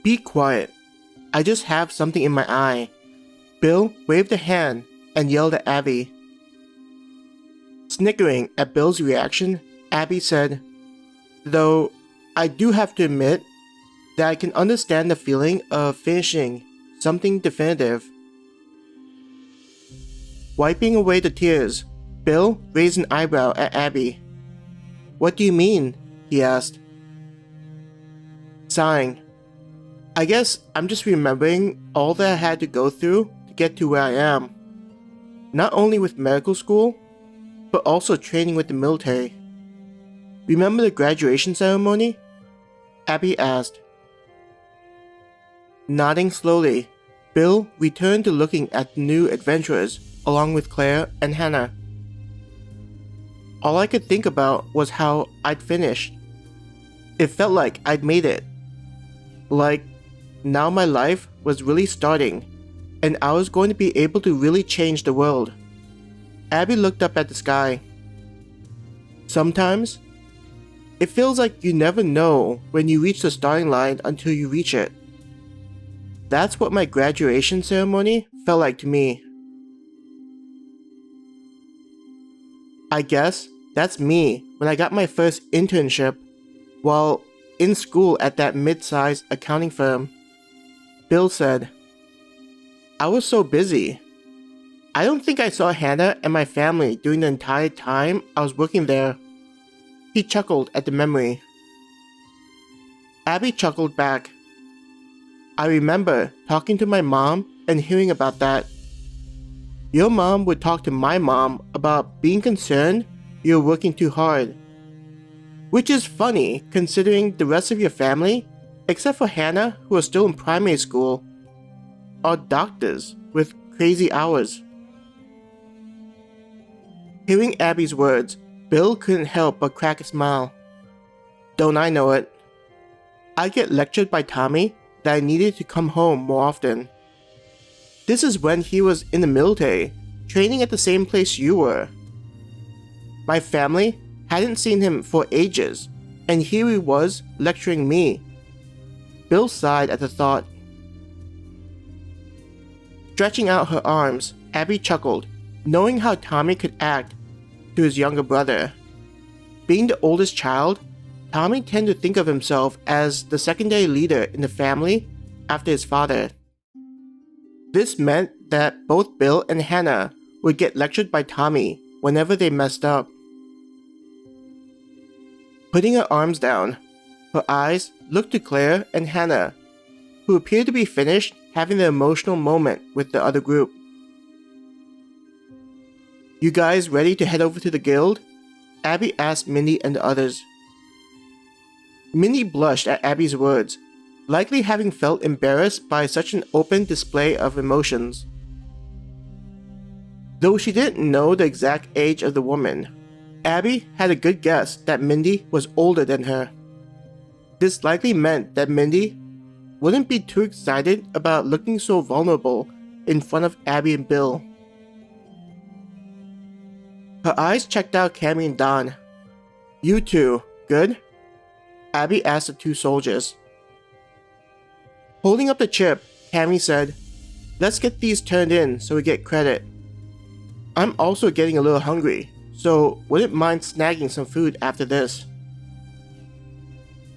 Be quiet. I just have something in my eye. Bill waved a hand and yelled at Abby. Snickering at Bill's reaction, Abby said, Though I do have to admit that I can understand the feeling of finishing something definitive. Wiping away the tears, Bill raised an eyebrow at Abby. What do you mean? He asked. Sighing. I guess I'm just remembering all that I had to go through to get to where I am. Not only with medical school, but also training with the military. Remember the graduation ceremony? Abby asked. Nodding slowly, Bill returned to looking at the new adventurers along with Claire and Hannah. All I could think about was how I'd finished. It felt like I'd made it. Like, now my life was really starting, and I was going to be able to really change the world. Abby looked up at the sky. Sometimes, it feels like you never know when you reach the starting line until you reach it. That's what my graduation ceremony felt like to me. I guess that's me when I got my first internship while in school at that mid-sized accounting firm. Bill said, I was so busy. I don't think I saw Hannah and my family during the entire time I was working there. He chuckled at the memory. Abby chuckled back. I remember talking to my mom and hearing about that. Your mom would talk to my mom about being concerned you're working too hard. Which is funny considering the rest of your family, except for Hannah, who was still in primary school, are doctors with crazy hours. Hearing Abby's words, Bill couldn't help but crack a smile. Don't I know it? I get lectured by Tommy that I needed to come home more often. This is when he was in the military, training at the same place you were. My family hadn't seen him for ages, and here he was lecturing me. Bill sighed at the thought. Stretching out her arms, Abby chuckled, knowing how Tommy could act to his younger brother. Being the oldest child, Tommy tended to think of himself as the secondary leader in the family after his father. This meant that both Bill and Hannah would get lectured by Tommy whenever they messed up. Putting her arms down, her eyes looked to Claire and Hannah, who appeared to be finished having the emotional moment with the other group. You guys ready to head over to the guild? Abby asked Mindy and the others. Mindy blushed at Abby's words, likely having felt embarrassed by such an open display of emotions. Though she didn't know the exact age of the woman, Abby had a good guess that Mindy was older than her. This likely meant that Mindy wouldn't be too excited about looking so vulnerable in front of Abby and Bill. Her eyes checked out Cammy and Don. You two, good? Abby asked the two soldiers. Holding up the chip, Cammy said, Let's get these turned in so we get credit. I'm also getting a little hungry, so wouldn't mind snagging some food after this.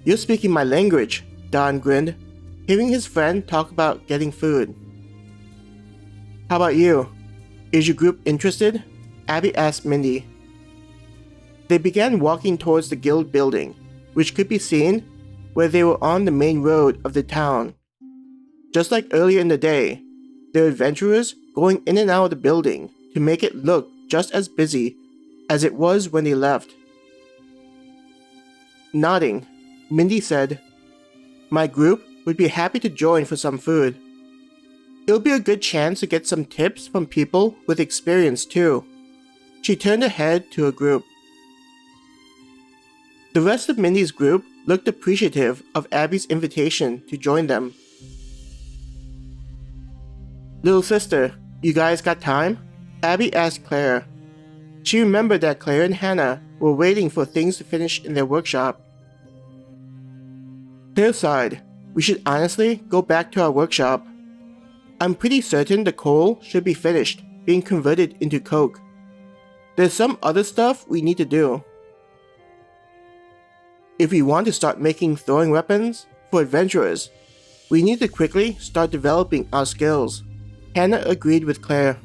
You're speaking my language, Don grinned, hearing his friend talk about getting food. How about you? Is your group interested? Abby asked Mindy. They began walking towards the guild building, which could be seen where they were on the main road of the town. Just like earlier in the day, there were adventurers going in and out of the building to make it look just as busy as it was when they left. Nodding, Mindy said, My group would be happy to join for some food. It'll be a good chance to get some tips from people with experience too. She turned her head to her group. The rest of Mindy's group looked appreciative of Abby's invitation to join them. Little sister, you guys got time? Abby asked Claire. She remembered that Claire and Hannah were waiting for things to finish in their workshop. Claire sighed. We should honestly go back to our workshop. I'm pretty certain the coal should be finished, being converted into coke. There's some other stuff we need to do. If we want to start making throwing weapons for adventurers, we need to quickly start developing our skills. Hannah agreed with Claire.